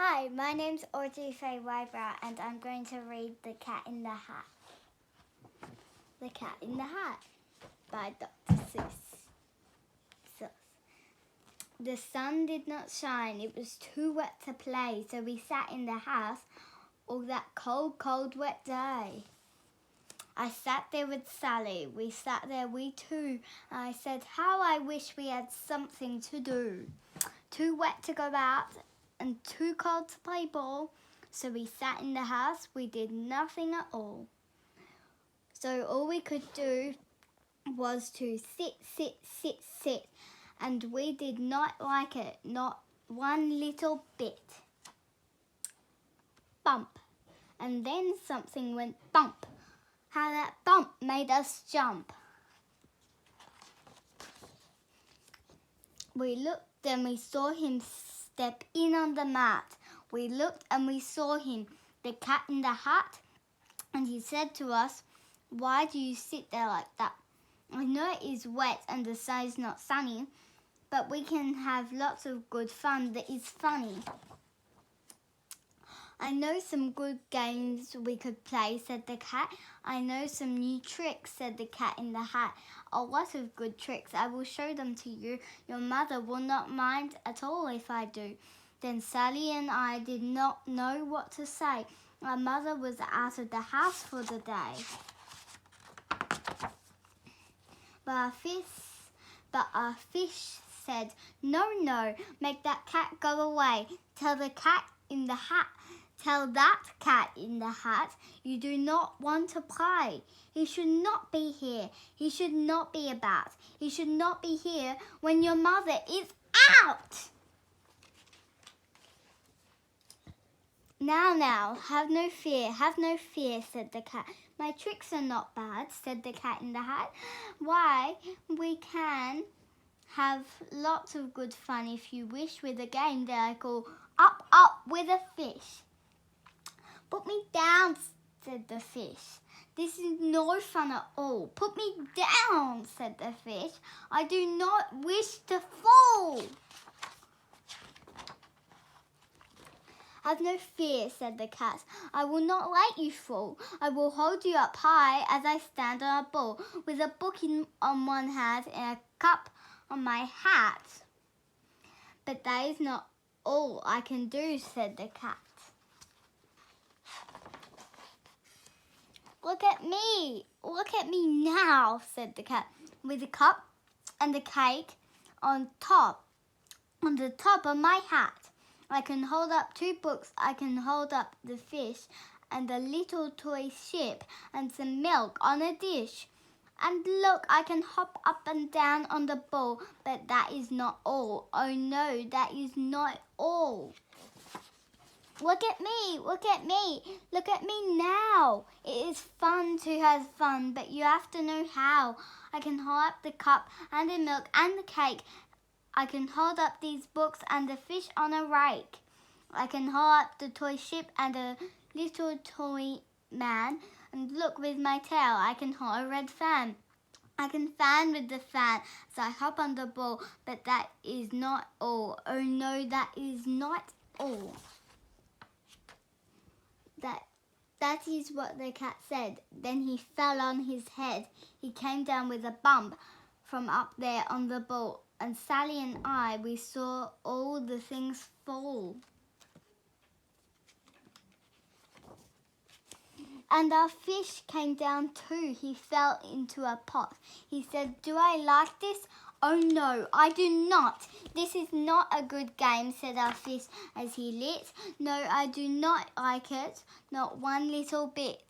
Hi, my name's Audrey and I'm going to read The Cat in the Hat. The Cat in the Hat by Dr. Seuss. The sun did not shine, it was too wet to play, so we sat in the house all that cold, cold, wet day. I sat there with Sally, we sat there, we two, and I said, how I wish we had something to do. Too wet to go out and too cold to play ball, so we sat in the house, we did nothing at all. So all we could do was to sit, and we did not like it, not one little bit. Bump, and then something went bump. How that bump made us jump. We looked and we saw him step in on the mat. We looked and we saw him, the cat in the hat, and he said to us, why do you sit there like that? I know it is wet and the sun is not sunny, but we can have lots of good fun that is funny. I know some good games we could play, said the cat. I know some new tricks, said the cat in the hat. A lot of good tricks. I will show them to you. Your mother will not mind at all if I do. Then Sally and I did not know what to say. Our mother was out of the house for the day. But our fish said, no, make that cat go away. Tell that cat in the hat, you do not want to play. He should not be here. He should not be about. He should not be here when your mother is out. Now, have no fear, said the cat. My tricks are not bad, said the cat in the hat. Why, we can have lots of good fun if you wish with a game that I call Up with a Fish. Put me down, said the fish. This is no fun at all. Put me down, said the fish. I do not wish to fall. Have no fear, said the cat. I will not let you fall. I will hold you up high as I stand on a ball, with a book on one hand and a cup on my hat. But that is not all I can do, said the cat. Look at me now, said the cat, with the cup and the cake on the top of my hat. I can hold up 2 books, I can hold up the fish and a little toy ship and some milk on a dish. And look, I can hop up and down on the ball, but that is not all. Oh no, that is not all. Look at me now. It is fun to have fun, but you have to know how. I can hold up the cup and the milk and the cake. I can hold up these books and the fish on a rake. I can hold up the toy ship and a little toy man. And look, with my tail, I can hold a red fan. I can fan with the fan as I hop on the ball, but that is not all. Oh no, that is not all. That is what the cat said. Then he fell on his head. He came down with a bump from up there on the ball. And Sally and I, we saw all the things fall. And our fish came down too. He fell into a pot. He said, do I like this? Oh no, I do not. This is not a good game, said our fish as he lit. No, I do not like it, not one little bit.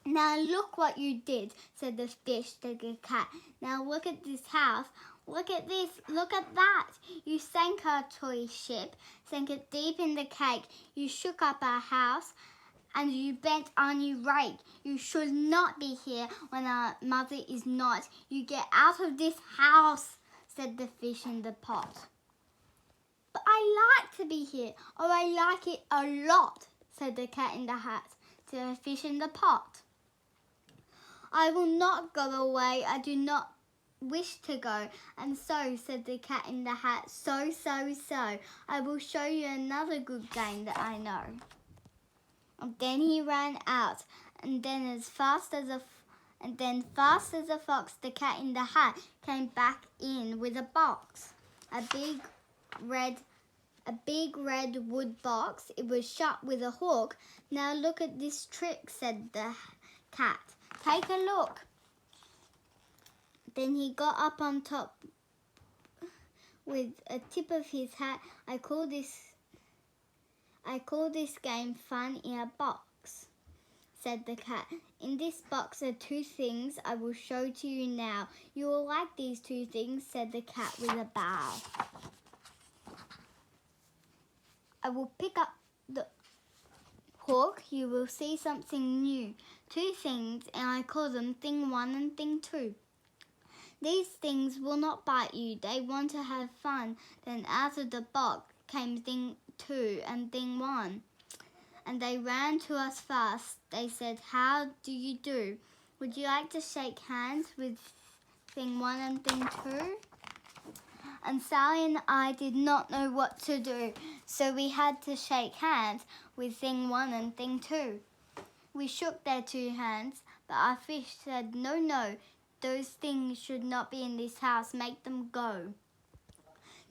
Now look what you did, said the fish to the cat. Now look at this house. Look at this, look at that. You sank our toy ship, sank it deep in the cake. You shook up our house and you bent on your rake. You should not be here when our mother is not. You get out of this house, said the fish in the pot. But I like to be here. Oh, I like it a lot, said the cat in the hat to the fish in the pot. I will not go away. I do not wish to go. And so, said the Cat in the Hat, so, I will show you another good game that I know. And then he ran out, and then fast as a fox, the Cat in the Hat came back in with a box, a big red wood box. It was shut with a hook. Now look at this trick, said the cat. Take a look. Then he got up on top with a tip of his hat. I call this game Fun in a Box, said the cat. In this box are two things I will show to you now. You will like these two things, said the cat with a bow. I will pick up the hook. You will see something new. Two things, and I call them Thing 1 and Thing 2. These things will not bite you. They want to have fun. Then out of the box came Thing 2 and Thing 1. And they ran to us fast. They said, how do you do? Would you like to shake hands with Thing 1 and Thing 2? And Sally and I did not know what to do, so we had to shake hands with Thing 1 and Thing 2. We shook their two hands, but our fish said, no, those things should not be in this house. Make them go.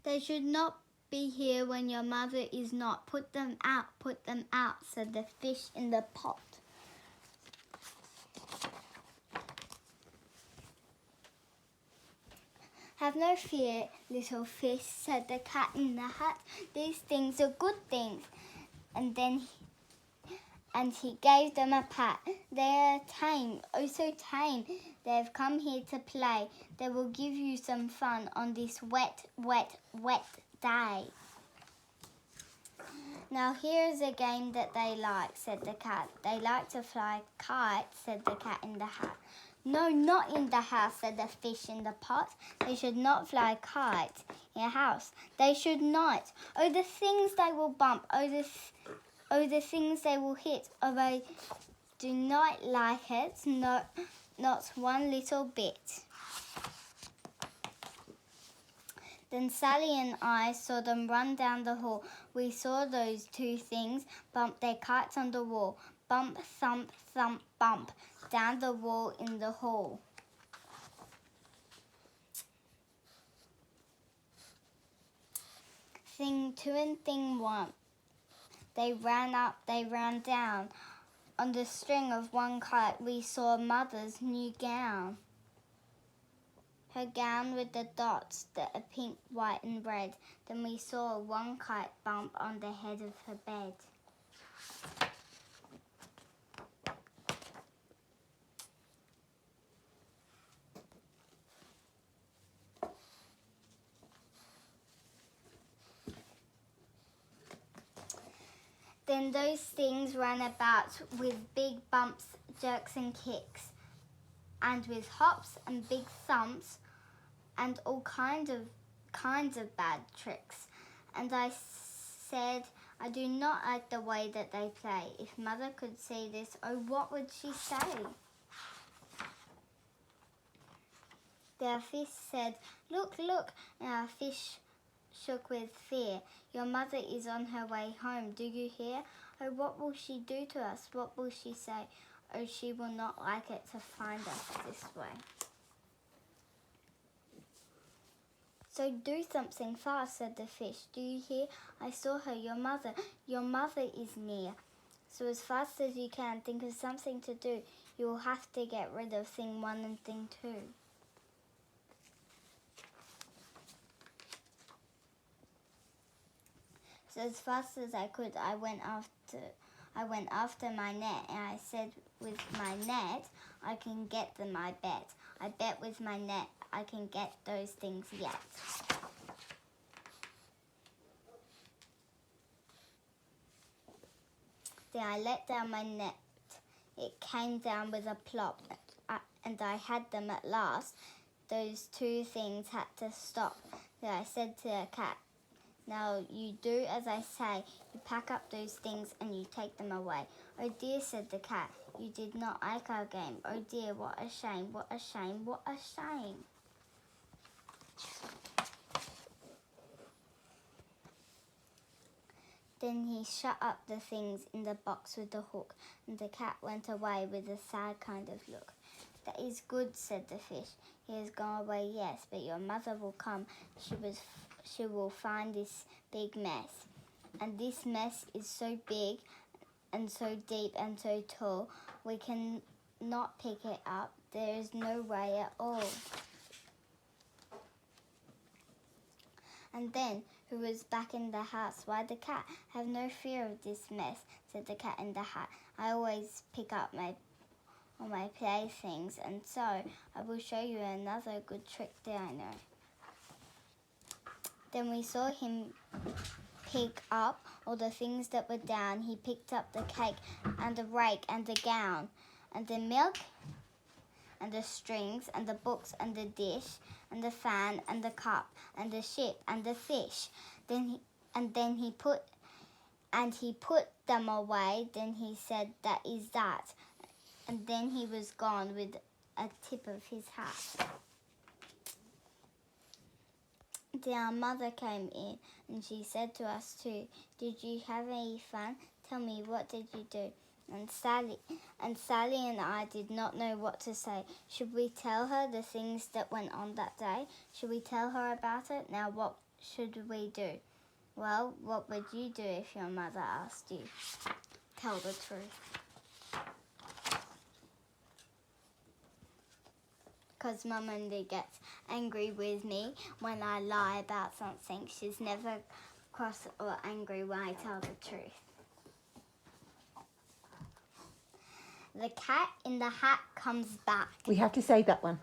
They should not be here when your mother is not. Put them out, said the fish in the pot. Have no fear, little fish, said the Cat in the Hat. These things are good things. And he gave them a pat. They are tame, oh so tame. They have come here to play. They will give you some fun on this wet day. Now here is a game that they like, said the cat. They like to fly kites, said the Cat in the Hat. No, not in the house, said the fish in the pot. They should not fly kites in a house. They should not. Oh, the things they will bump. Oh, the things they will hit. Oh, they do not like it. No, not one little bit. Then Sally and I saw them run down the hall. We saw those two things bump their kites on the wall. Bump, thump, thump, bump, down the wall in the hall. Thing 2 and Thing 1. They ran up, they ran down. On the string of one kite we saw Mother's new gown. Her gown with the dots that are pink, white and red. Then we saw one kite bump on the head of her bed. Then those things ran about with big bumps, jerks and kicks, and with hops and big thumps, and all kinds of bad tricks. And I said, I do not like the way that they play. If Mother could see this, oh, what would she say? Their fish said, look, and our fish shook with fear. Your mother is on her way home, do you hear? Oh, what will she do to us? What will she say? Oh, she will not like it to find us this way. So do something fast, said the fish. Do you hear? I saw her, your mother is near. So as fast as you can, think of something to do. You will have to get rid of Thing 1 and Thing 2. So as fast as I could, I went after my net, and I said, with my net, I can get them, I bet. I bet with my net, I can get those things yet. Then I let down my net. It came down with a plop, and I had them at last. Those two things had to stop. Then I said to the cat, now you do as I say. You pack up those things and you take them away. Oh dear, said the cat, you did not like our game. Oh dear, what a shame, what a shame, what a shame. Then he shut up the things in the box with the hook, and the cat went away with a sad kind of look. "That is good," said the fish. "He has gone away, yes, but your mother will come. She will find this big mess. And this mess is so big and so deep and so tall, we can not pick it up. There is no way at all." And then, who was back in the house? "Why, the cat. Have no fear of this mess," said the cat in the hat. "I always pick up all my playthings, and so I will show you another good trick that I know." Then we saw him pick up all the things that were down. He picked up the cake and the rake and the gown and the milk and the strings and the books and the dish and the fan and the cup and the ship and the fish. Then he put them away. Then he said, "That is that." And then he was gone with a tip of his hat. Then our mother came in and she said to us too, "Did you have any fun? Tell me, what did you do?" And Sally and I did not know what to say. Should we tell her the things that went on that day? Should we tell her about it? Now what should we do? Well, what would you do if your mother asked you? Tell the truth. Because Mum only gets angry with me when I lie about something. She's never cross or angry when I tell the truth. The cat in the hat comes back. We have to say that one.